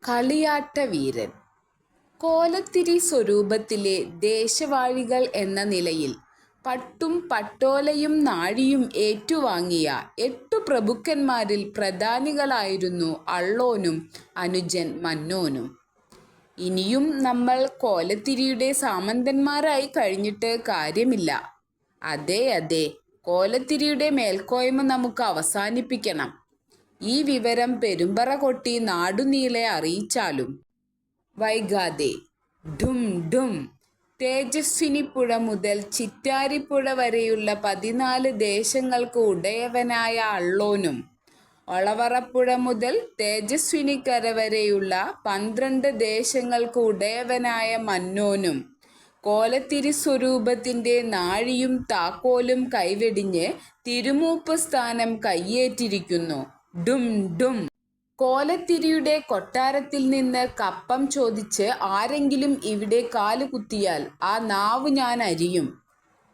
കളിയാട്ടവീരൻ. കോലത്തിരി സ്വരൂപത്തിലെ ദേശവാഴികൾ എന്ന നിലയിൽ പട്ടും പട്ടോലയും നാഴിയും ഏറ്റുവാങ്ങിയ 8 പ്രഭുക്കന്മാരിൽ പ്രധാനികളായിരുന്നു അള്ളോനും അനുജൻ മന്നോനും. ഇനിയും നമ്മൾ കോലത്തിരിയുടെ സാമന്തന്മാരായി കഴിഞ്ഞിട്ട് കാര്യമില്ല. അതെ അതെ, കോലത്തിരിയുടെ മേൽക്കോയ്മ നമുക്ക് അവസാനിപ്പിക്കണം. ഈ വിവരം പെരുമ്പറ കൊട്ടി നാടുനീളെ അറിയിച്ചാലും വൈകാതെ. ഡും ഡും. തേജസ്വിനിപ്പുഴ മുതൽ ചിറ്റാരിപ്പുഴ വരെയുള്ള 14 ദേശങ്ങൾക്ക് ഉടയവനായ അള്ളോനും ഒളവറപ്പുഴ മുതൽ തേജസ്വിനിക്കര വരെയുള്ള 12 ദേശങ്ങൾക്ക് ഉടയവനായ മന്നോനും കോലത്തിരി സ്വരൂപത്തിന്റെ നാഴിയും താക്കോലും കൈവെടിഞ്ഞ് തിരുമൂപ്പ് സ്ഥാനം കയ്യേറ്റിരിക്കുന്നു. ഡും ഡും. കോലത്തിരിയുടെ കൊട്ടാരത്തിൽ നിന്ന് കപ്പം ചോദിച്ച് ആരെങ്കിലും ഇവിടെ കാലുകുത്തിയാൽ ആ നാവ് ഞാൻ അരിയും.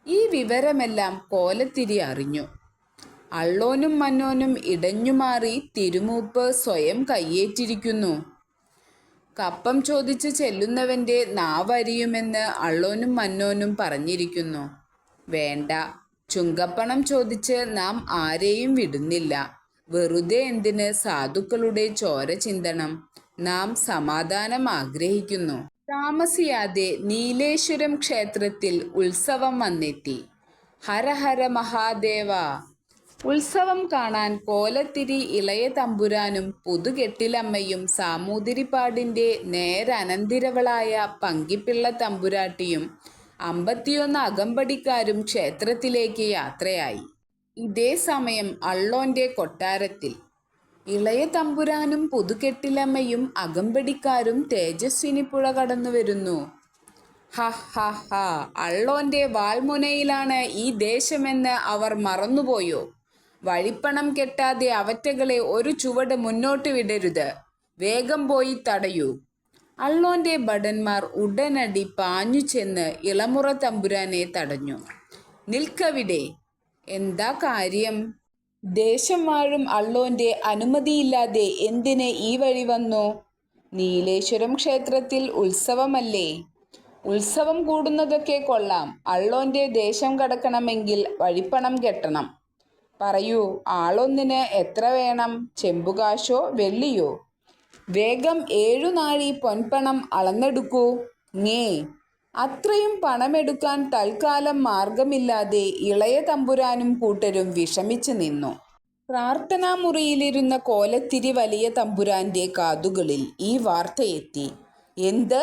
ഈ വിവരമെല്ലാം കോലത്തിരി അറിഞ്ഞു. അള്ളോനും മന്നോനും ഇടഞ്ഞുമാറി തിരുമൂപ്പ് സ്വയം കയ്യേറ്റിരിക്കുന്നു. കപ്പം ചോദിച്ച് ചെല്ലുന്നവന്റെ നാവരിയുമെന്ന് അള്ളോനും മന്നോനും പറഞ്ഞിരിക്കുന്നു. വേണ്ട, ചുങ്കപ്പണം ചോദിച്ച് നാം ആരെയും വിടുന്നില്ല. വെറുതെ എന്തിന് സാധുക്കളുടെ ചോര ചിന്തണം? നാം സമാധാനം ആഗ്രഹിക്കുന്നു. താമസിയാതെ നീലേശ്വരം ക്ഷേത്രത്തിൽ ഉത്സവം വന്നെത്തി. ഹര ഹര മഹാദേവ. ഉത്സവം കാണാൻ കോലത്തിരി ഇളയ തമ്പുരാനും പുതുകെട്ടിലമ്മയും സാമൂതിരിപ്പാടിന്റെ നേരനന്തിരവളായ പങ്കിപ്പിള്ള തമ്പുരാട്ടിയും 51 അകമ്പടിക്കാരും ക്ഷേത്രത്തിലേക്ക് യാത്രയായി. ഇതേ സമയം അള്ളോന്റെ കൊട്ടാരത്തിൽ ഇളയ തമ്പുരാനും പുതുകെട്ടിലമ്മയും അകമ്പടിക്കാരും തേജസ്വിനിപ്പുഴ കടന്നു വരുന്നു. ഹ ഹ ഹ. അള്ളോന്റെ വാൾമുനയിലാണ് ഈ ദേശമെന്ന് അവർ മറന്നുപോയോ? വഴിപ്പണം കെട്ടാതെ അവറ്റകളെ ഒരു ചുവട് മുന്നോട്ട് വിടരുത്. വേഗം പോയി തടയൂ. അള്ളോന്റെ ഭടന്മാർ ഉടനടി പാഞ്ഞു ചെന്ന് ഇളമുറ തമ്പുരാനെ തടഞ്ഞു. നിൽക്കവിടെ. എന്താ കാര്യം? ദേശം വാഴും അള്ളോന്റെ അനുമതിയില്ലാതെ എന്തിന് ഈ വഴി വന്നു? നീലേശ്വരം ക്ഷേത്രത്തിൽ ഉത്സവമല്ലേ? ഉത്സവം കൂടുന്നതൊക്കെ കൊള്ളാം. അള്ളോന്റെ ദേശം കടക്കണമെങ്കിൽ വഴിപ്പണം കെട്ടണം. പറയൂ, ആളൊന്നിന് എത്ര വേണം? ചെമ്പുകാശോ വെള്ളിയോ? വേഗം 7 നാഴി പൊൻപണം അളന്നെടുക്കൂ. ngേ. അത്രയും പണമെടുക്കാൻ തൽക്കാലം മാർഗമില്ലാതെ ഇളയ തമ്പുരാനും കൂട്ടരും വിഷമിച്ചു നിന്നു. പ്രാർത്ഥനാമുറിയിലിരുന്ന കോലത്തിരി വലിയ തമ്പുരാന്റെ കാതുകളിൽ ഈ വാർത്തയെത്തി. എന്ത്?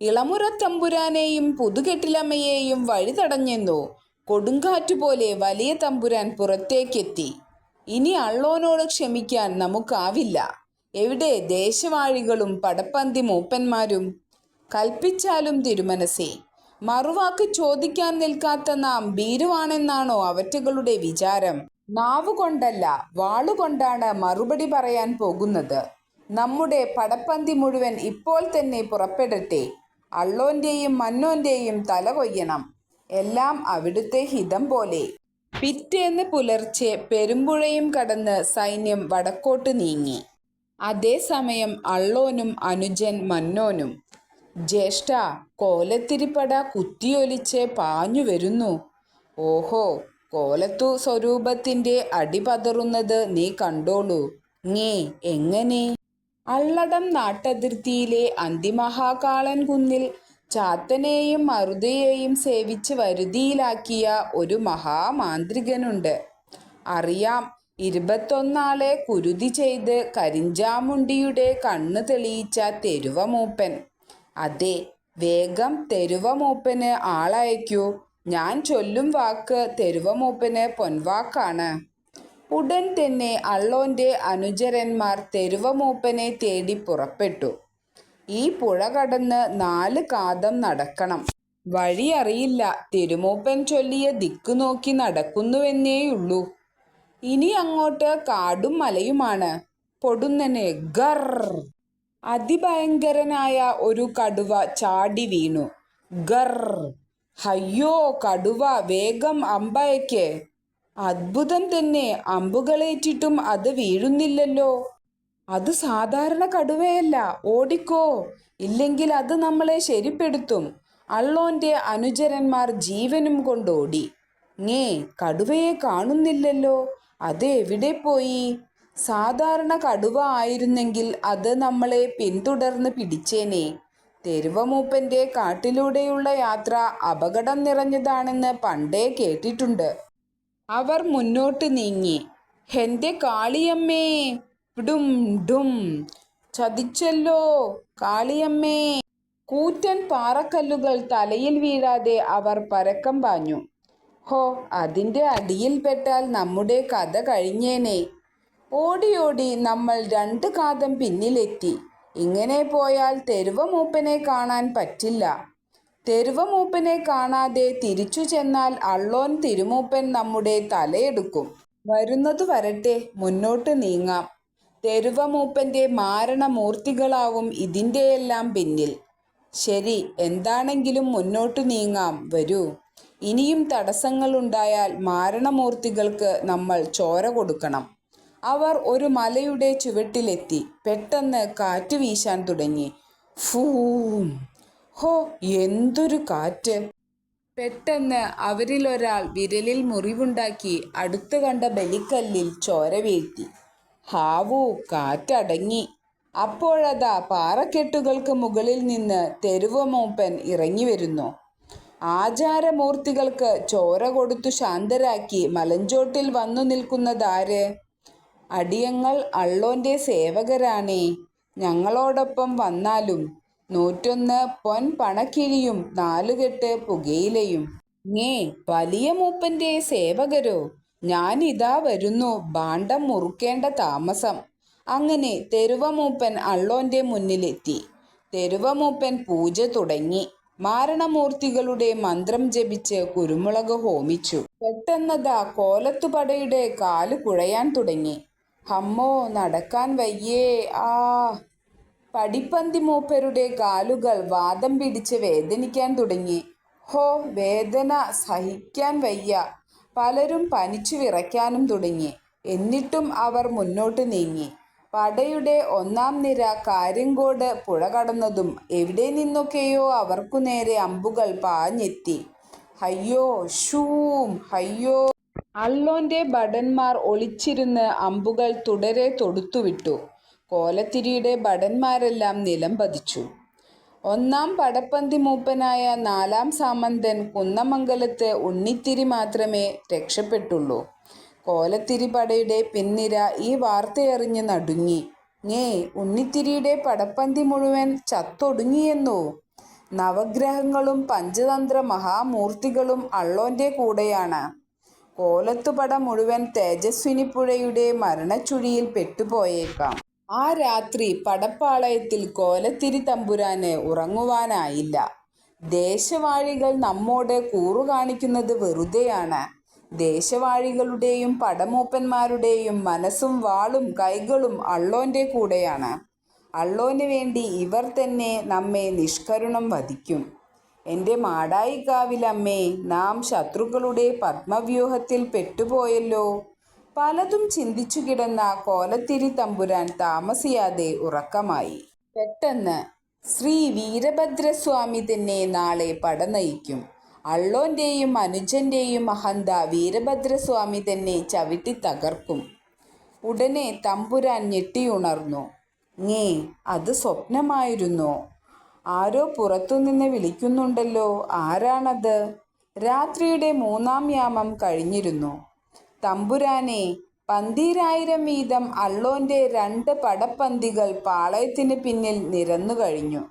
ഇളമുറ തമ്പുരാനെയും പുതുകെട്ടിലമ്മയെയും വഴി തടഞ്ഞെന്നോ? കൊടുങ്കാറ്റുപോലെ വലിയ തമ്പുരാൻ പുറത്തേക്കെത്തി. ഇനി അള്ളോനോട് ക്ഷമിക്കാൻ നമുക്കാവില്ല. എവിടെ ദേശവാഴികളും പടപ്പന്തി മൂപ്പന്മാരും? കൽപ്പിച്ചാലും തിരുമനസേ. മറുവാക്ക് ചോദിക്കാൻ നിൽക്കാത്ത നാം ഭീരുവാണെന്നാണോ അവറ്റകളുടെ വിചാരം? നാവുകൊണ്ടല്ല, വാളുകൊണ്ടാണ് മറുപടി പറയാൻ പോകുന്നത്. നമ്മുടെ പടപ്പന്തി മുഴുവൻ ഇപ്പോൾ തന്നെ പുറപ്പെടട്ടെ. അള്ളോന്റെയും മന്നോന്റെയും തല കൊയ്യണം. എല്ലാം അവിടുത്തെ ഹിതം പോലെ. പിറ്റേന്ന് പുലർച്ചെ പെരുമ്പുഴയും കടന്ന് സൈന്യം വടക്കോട്ട് നീങ്ങി. അതേസമയം അള്ളോനും അനുജൻ മന്നോനും ജ്യേഷ്ഠ, കോലത്തിരിപ്പട കുത്തിയൊലിച്ച് പാഞ്ഞു വരുന്നു. ഓഹോ, കോലത്തു സ്വരൂപത്തിന്റെ അടിപതറുന്നത് നീ കണ്ടോളൂ. ngേ. എങ്ങനെ? അള്ളടം നാട്ടതിർത്തിയിലെ അന്തിമഹാകാളൻ കുന്നിൽ ചാത്തനെയും മറുതയെയും സേവിച്ച് വരുതിയിലാക്കിയ ഒരു മഹാമാന്ത്രികനുണ്ട്. അറിയാം. 21 ആളെ കുരുതി ചെയ്ത് കരിഞ്ചാമുണ്ടിയുടെ കണ്ണ് തെളിയിച്ച തെരുവ മൂപ്പൻ. അതെ, വേഗം തെരുവ മൂപ്പന് ആളയക്കൂ. ഞാൻ ചൊല്ലും വാക്ക് തെരുവ മൂപ്പന് പൊൻവാക്കാണ്. ഉടൻ തന്നെ അള്ളോന്റെ അനുചരന്മാർ തെരുവ മൂപ്പനെ തേടി പുറപ്പെട്ടു. ഈ പുഴ കടന്ന് 4 കാതം നടക്കണം. വഴി അറിയില്ല. തിരുമൂപ്പൻ ചൊല്ലിയ ദിക്കു നോക്കി നടക്കുന്നുവെന്നേയുള്ളൂ. ഇനി അങ്ങോട്ട് കാടും മലയുമാണ്. പൊടുന്നനെ ഗർ. അതിഭയങ്കരനായ ഒരു കടുവ ചാടി വീണു. ഗർ. ഹയ്യോ കടുവ, വേഗം അമ്പയക്ക്. അത്ഭുതം തന്നെ, അമ്പുകളേറ്റിട്ടും അത് വീഴുന്നില്ലല്ലോ. അത് സാധാരണ കടുവയല്ല, ഓടിക്കോ, ഇല്ലെങ്കിൽ അത് നമ്മളെ ശരിപ്പെടുത്തും. അള്ളോന്റെ അനുചരന്മാർ ജീവനും കൊണ്ടോടി. കടുവയെ കാണുന്നില്ലല്ലോ, അത് എവിടെ പോയി? സാധാരണ കടുവ ആയിരുന്നെങ്കിൽ അത് നമ്മളെ പിന്തുടർന്ന് പിടിച്ചേനെ. തെരുവമൂപ്പന്റെ കാട്ടിലൂടെയുള്ള യാത്ര അപകടം നിറഞ്ഞതാണെന്ന് പണ്ടേ കേട്ടിട്ടുണ്ട്. അവർ മുന്നോട്ട് നീങ്ങി. "ഹെന്റെ കാളിയമ്മേ, ഡും ഡും, ചതിച്ചല്ലോ കാളിയമ്മേ!" കൂറ്റൻ പാറക്കല്ലുകൾ തലയിൽ വീഴാതെ അവർ പരക്കം പാഞ്ഞു. ഹോ, അതിൻ്റെ അടിയിൽ പെട്ടാൽ നമ്മുടെ കഥ കഴിഞ്ഞേനെ. ഓടി ഓടി നമ്മൾ 2 കാതം പിന്നിലെത്തി. ഇങ്ങനെ പോയാൽ തെരുവമൂപ്പനെ കാണാൻ പറ്റില്ല. തെരുവമൂപ്പനെ കാണാതെ തിരിച്ചു ചെന്നാൽ അള്ളോൻ തിരുമൂപ്പൻ നമ്മുടെ തലയെടുക്കും. വരുന്നതു വരട്ടെ, മുന്നോട്ട് നീങ്ങാം. തെരുവമൂപ്പന്റെ മാരണമൂർത്തികളാവും ഇതിൻ്റെയെല്ലാം പിന്നിൽ. ശരി, എന്താണെങ്കിലും മുന്നോട്ടു നീങ്ങാം, വരൂ. ഇനിയും തടസ്സങ്ങളുണ്ടായാൽ മാരണമൂർത്തികൾക്ക് നമ്മൾ ചോര കൊടുക്കണം. അവർ ഒരു മലയുടെ ചുവട്ടിലെത്തി. പെട്ടെന്ന് കാറ്റ് വീശാൻ തുടങ്ങി. ഫൂം! ഹോ, എന്തൊരു കാറ്റ്! പെട്ടെന്ന് അവരിലൊരാൾ വിരലിൽ മുറിവുണ്ടാക്കി അടുത്തു കണ്ട ബലിക്കല്ലിൽ ചോര വീഴ്ത്തി. ഹാവൂ, കാറ്റടങ്ങി. അപ്പോഴതാ പാറക്കെട്ടുകൾക്ക് മുകളിൽ നിന്ന് തെരുവമൂപ്പൻ ഇറങ്ങി വരുന്നു. ആചാരമൂർത്തികൾക്ക് ചോര കൊടുത്തു ശാന്തരാക്കി മലഞ്ചോട്ടിൽ വന്നു നിൽക്കുന്നതാര്? അടിയങ്ങൾ അള്ളോന്റെ സേവകരാണേ. ഞങ്ങളോടൊപ്പം വന്നാലും 101 പൊൻപണക്കിഴിയും 4 കെട്ട് പുകയിലയും. വലിയ മൂപ്പന്റെ സേവകരോ? ഞാനിതാ വരുന്നു, ഭാണ്ഡം മുറുക്കേണ്ട താമസം. അങ്ങനെ തെരുവമൂപ്പൻ അള്ളോന്റെ മുന്നിലെത്തി. തെരുവമൂപ്പൻ പൂജ തുടങ്ങി. മാരണമൂർത്തികളുടെ മന്ത്രം ജപിച്ച് കുരുമുളക് ഹോമിച്ചു. പെട്ടെന്നതാ കോലത്തുപടയുടെ കാല് കുഴയാൻ തുടങ്ങി. ഹമ്മോ, നടക്കാൻ വയ്യേ, ആ! പടിപ്പന്തി മൂപ്പരുടെ കാലുകൾ വാദം പിടിച്ച് വേദനിക്കാൻ തുടങ്ങി. ഹോ, വേദന സഹിക്കാൻ വയ്യ. പലരും പനിച്ചു വിറയ്ക്കാനും തുടങ്ങി. എന്നിട്ടും അവർ മുന്നോട്ട് നീങ്ങി. പടയുടെ 1-ാം നിര കാര്യങ്കോട് പുഴ കടന്നതും എവിടെ നിന്നൊക്കെയോ അവർക്കു നേരെ അമ്പുകൾ പാഞ്ഞെത്തി. ഹയ്യോ, ഷൂം, ഹയ്യോ! അള്ളോന്റെ ഭടന്മാർ ഒളിച്ചിരുന്ന് അമ്പുകൾ തുടരെ തൊടുത്തുവിട്ടു. കോലത്തിരിയുടെ ഭടന്മാരെല്ലാം നിലം പതിച്ചു. 1-ാം പടപ്പന്തി മൂപ്പനായ 4-ാം സാമന്തൻ കുന്നമംഗലത്ത് ഉണ്ണിത്തിരി മാത്രമേ രക്ഷപ്പെട്ടുള്ളൂ. കോലത്തിരി പടയുടെ പിൻനിര ഈ വാർത്തയറിഞ്ഞ് നടുങ്ങി. ഉണ്ണിത്തിരിയുടെ പടപ്പന്തി മുഴുവൻ ചത്തൊടുങ്ങിയെന്നോ? നവഗ്രഹങ്ങളും പഞ്ചതന്ത്ര മഹാമൂർത്തികളും അള്ളോന്റെ കൂടെയാണ്. കോലത്തുപട മുഴുവൻ തേജസ്വിനിപ്പുഴയുടെ മരണച്ചുഴിയിൽ പെട്ടുപോയേക്കാം. ആ രാത്രി പടപ്പാളയത്തിൽ കോലത്തിരി തമ്പുരാന് ഉറങ്ങുവാനായില്ല. ദേശവാഴികൾ നമ്മോട് കൂറു കാണിക്കുന്നത് വെറുതെയാണ്. ദേശവാഴികളുടെയും പടമൂപ്പന്മാരുടെയും മനസ്സും വാളും കൈകളും അള്ളോന്റെ കൂടെയാണ്. അള്ളോന് വേണ്ടി ഇവർ തന്നെ നമ്മെ നിഷ്കരുണം വധിക്കും. എൻ്റെ മാടായിക്കാവിലമ്മേ, നാം ശത്രുക്കളുടെ പത്മവ്യൂഹത്തിൽ പെട്ടുപോയല്ലോ. പലതും ചിന്തിച്ചു കിടന്ന കോലത്തിരി തമ്പുരാൻ താമസിയാതെ ഉറക്കമായി. പെട്ടെന്ന് ശ്രീ വീരഭദ്രസ്വാമി തന്നെ നാളെ പട നയിക്കും. അള്ളോന്റെയും അനുജന്റെയും അഹന്ത വീരഭദ്രസ്വാമി തന്നെ ചവിട്ടി തകർക്കും. ഉടനെ തമ്പുരാൻ ഞെട്ടിയുണർന്നു. അത് സ്വപ്നമായിരുന്നോ? ആരോ പുറത്തുനിന്ന് വിളിക്കുന്നുണ്ടല്ലോ, ആരാണത്? രാത്രിയുടെ 3-ാം യാമം കഴിഞ്ഞിരുന്നു. തമ്പുരാനെ, 12000 വീതം അള്ളോന്റെ 2 പടപ്പന്തികൾ പാളയത്തിന് പിന്നിൽ നിരന്നു കഴിഞ്ഞു.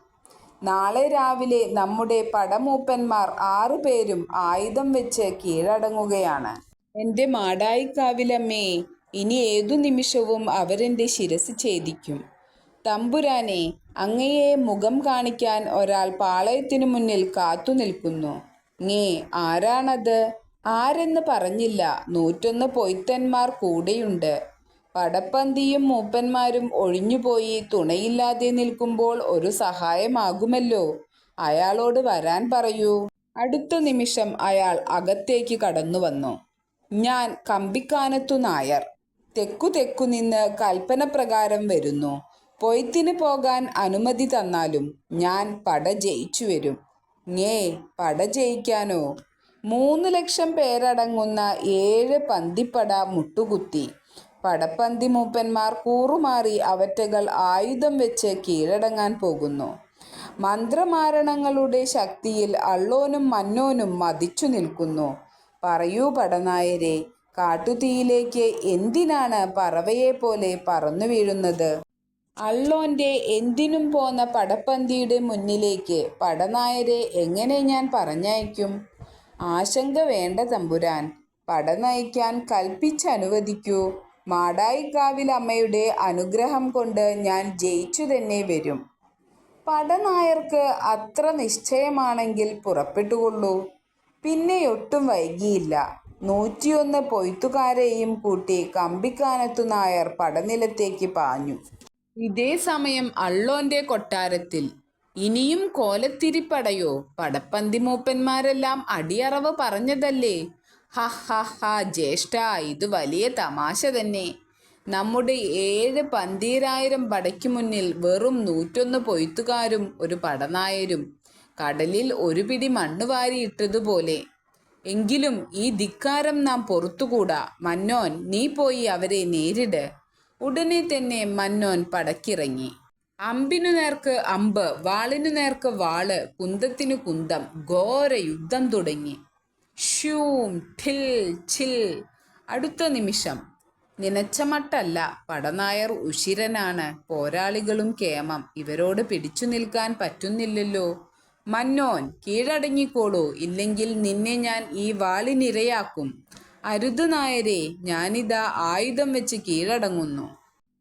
നാളെ രാവിലെ നമ്മുടെ പടമൂപ്പന്മാർ 6 പേരും ആയുധം വെച്ച് കീഴടങ്ങുകയാണ്. എൻ്റെ മാടായിക്കാവിലമ്മേ, ഇനി ഏതു നിമിഷവും അവരെൻ്റെ ശിരസ് ഛേദിക്കും. തമ്പുരാനെ, അങ്ങയെ മുഖം കാണിക്കാൻ ഒരാൾ പാളയത്തിനു മുന്നിൽ കാത്തു നിൽക്കുന്നു. ആരാണത്? ആരെന്ന് പറഞ്ഞില്ല. 101 പൊയ്ത്തന്മാർ കൂടെയുണ്ട്. പടപ്പന്തിയും മൂപ്പന്മാരും ഒഴിഞ്ഞുപോയി തുണയില്ലാതെ നിൽക്കുമ്പോൾ ഒരു സഹായമാകുമല്ലോ. അയാളോട് വരാൻ പറയൂ. അടുത്ത നിമിഷം അയാൾ അകത്തേക്ക് കടന്നു വന്നു. ഞാൻ കമ്പിക്കാനത്തു നായർ. തെക്കു നിന്ന് കൽപ്പന പ്രകാരം വരുന്നു. പൊയ്ത്തിന് പോകാൻ അനുമതി തന്നാലും ഞാൻ പട ജയിച്ചു വരും. ഞേ പട ജയിക്കാനോ? 3,00,000 പേരടങ്ങുന്ന 7 പന്തിപ്പട മുട്ടുകുത്തി. പടപ്പന്തി മൂപ്പന്മാർ കൂറുമാറി അവറ്റകൾ ആയുധം വെച്ച് കീഴടങ്ങാൻ പോകുന്നു. മന്ത്രമാരണങ്ങളുടെ ശക്തിയിൽ അള്ളോനും മന്നോനും മതിച്ചു നിൽക്കുന്നു. പറയൂ പടനായരെ, കാട്ടുതീയിലേക്ക് എന്തിനാണ് പറവയെപ്പോലെ പറന്നു വീഴുന്നത്? അള്ളോന്റെ എന്തിനും പോന്ന പടപ്പന്തിയുടെ മുന്നിലേക്ക് പടനായരെ എങ്ങനെ ഞാൻ പറഞ്ഞയക്കും? ആശങ്ക വേണ്ട തമ്പുരാൻ, പട നയിക്കാൻ കൽപ്പിച്ചനുവദിക്കൂ. മാടായിക്കാവിലമ്മയുടെ അനുഗ്രഹം കൊണ്ട് ഞാൻ ജയിച്ചു തന്നെ വരും. പടനായർക്ക് അത്ര നിശ്ചയമാണെങ്കിൽ പുറപ്പെട്ടുകൊള്ളൂ. പിന്നെയൊട്ടും വൈകിയില്ല. 101 പൊയ്ത്തുകാരെയും കൂട്ടി കമ്പിക്കാനത്തു നായർ പടനിലത്തേക്ക് പാഞ്ഞു. ഇതേ സമയം അള്ളോന്റെ കൊട്ടാരത്തിൽ ഇനിയും കോലത്തിരിപ്പടയോ? പടപ്പന്തി മൂപ്പന്മാരെല്ലാം അടിയറവ് പറഞ്ഞതല്ലേ? ഹ ഹ ഹ ജ്യേഷ്ഠാ, ഇത് വലിയ തമാശ തന്നെ. നമ്മുടെ 7 പന്തീരായിരം പടയ്ക്കു മുന്നിൽ വെറും 101 പൊയ്ത്തുകാരും ഒരു പടനായരും കടലിൽ ഒരു പിടി മണ്ണ് വാരിയിട്ടതുപോലെ. എങ്കിലും ഈ ധിക്കാരം നാം പൊറുത്തുകൂടാ. മന്നോൻ, നീ പോയി അവരെ നേരിട്. ഉടനെ തന്നെ മന്നോൻ പടക്കിറങ്ങി. അമ്പിനു നേർക്ക് അമ്പ്, വാളിനു നേർക്ക് വാള്, കുന്തത്തിനു കുന്തം. ഘോര യുദ്ധം തുടങ്ങി. ഷ്യൂം ഠിൽ ഛിൽ. അടുത്ത നിമിഷം നനച്ച മട്ടല്ല, പടനായർ ഉശിരനാണ്, പോരാളികളും കേമം. ഇവരോട് പിടിച്ചു നിൽക്കാൻ പറ്റുന്നില്ലല്ലോ. മന്നോൻ, കീഴടങ്ങിക്കോളൂ, ഇല്ലെങ്കിൽ നിന്നെ ഞാൻ ഈ വാളിനിരയാക്കും. അരുത് നായരെ, ഞാനിതാ ആയുധം വെച്ച് കീഴടങ്ങുന്നു.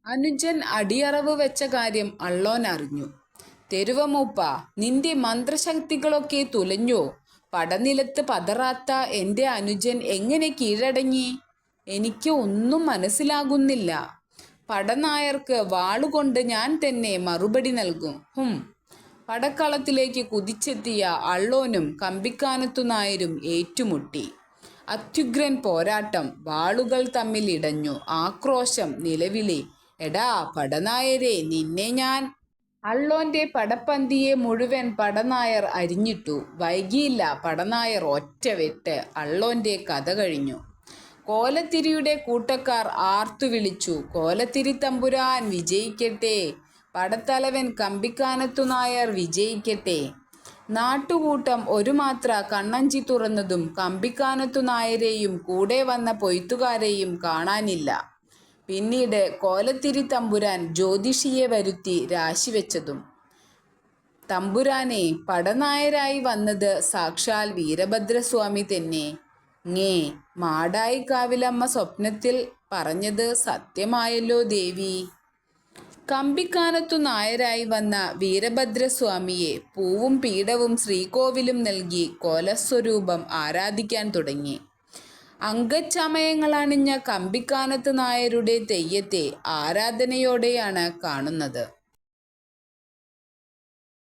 അനുജൻ അടിയറവ് വെച്ച കാര്യം അള്ളോൻ അറിഞ്ഞു. തെരുവമൂപ്പ, നിന്റെ മന്ത്രശക്തികളൊക്കെ തുലഞ്ഞോ? പടനിലത്ത് പതറാത്ത എൻ്റെ അനുജൻ എങ്ങനെ കീഴടങ്ങി? എനിക്ക് ഒന്നും മനസ്സിലാകുന്നില്ല. പടനായർക്ക് വാളുകൊണ്ട് ഞാൻ തന്നെ മറുപടി നൽകും. പടക്കളത്തിലേക്ക് കുതിച്ചെത്തിയ അള്ളോനും കമ്പിക്കാനത്തു നായരും ഏറ്റുമുട്ടി. അത്യുഗ്രൻ പോരാട്ടം. വാളുകൾ തമ്മിൽ ഇടഞ്ഞു. ആക്രോശം, നിലവിളി. എടാ പടനായരെ, നിന്നെ ഞാൻ! അള്ളോന്റെ പടപ്പന്തിയെ മുഴുവൻ പടനായർ അരിഞ്ഞിട്ടു. വൈകിയില്ല. പടനായർ ഒറ്റ വെട്ട്. അള്ളോന്റെ കഥ കഴിഞ്ഞു. കോലത്തിരിയുടെ കൂട്ടക്കാർ ആർത്തു വിളിച്ചു, കോലത്തിരി തമ്പുരാൻ വിജയിക്കട്ടെ! പടത്തലവൻ കമ്പിക്കാനത്തു നായർ വിജയിക്കട്ടെ! നാട്ടുകൂട്ടം ഒരു മാത്ര കണ്ണഞ്ചി തുറന്നതും കമ്പിക്കാനത്തു നായരെയും കൂടെ വന്ന പൊയ്ത്തുകാരെയും കാണാനില്ല. പിന്നീട് കോലത്തിരി തമ്പുരാൻ ജ്യോതിഷിയെ വരുത്തി രാശിവെച്ചതും. തമ്പുരാനെ, പടനായരായി വന്നത് സാക്ഷാൽ വീരഭദ്രസ്വാമി തന്നെ. ഞേ മാടായിക്കാവിലമ്മ സ്വപ്നത്തിൽ പറഞ്ഞത് സത്യമായല്ലോ ദേവി. കമ്പിക്കാനത്തു നായരായി വന്ന വീരഭദ്രസ്വാമിയെ പൂവും പീഠവും ശ്രീകോവിലും നൽകി കോലസ്വരൂപം ആരാധിക്കാൻ തുടങ്ങി. അംഗച്ചമയങ്ങളണിഞ്ഞ കമ്പിക്കാനത്ത് നായരുടെ തെയ്യത്തെ ആരാധനയോടെയാണ് കാണുന്നത്.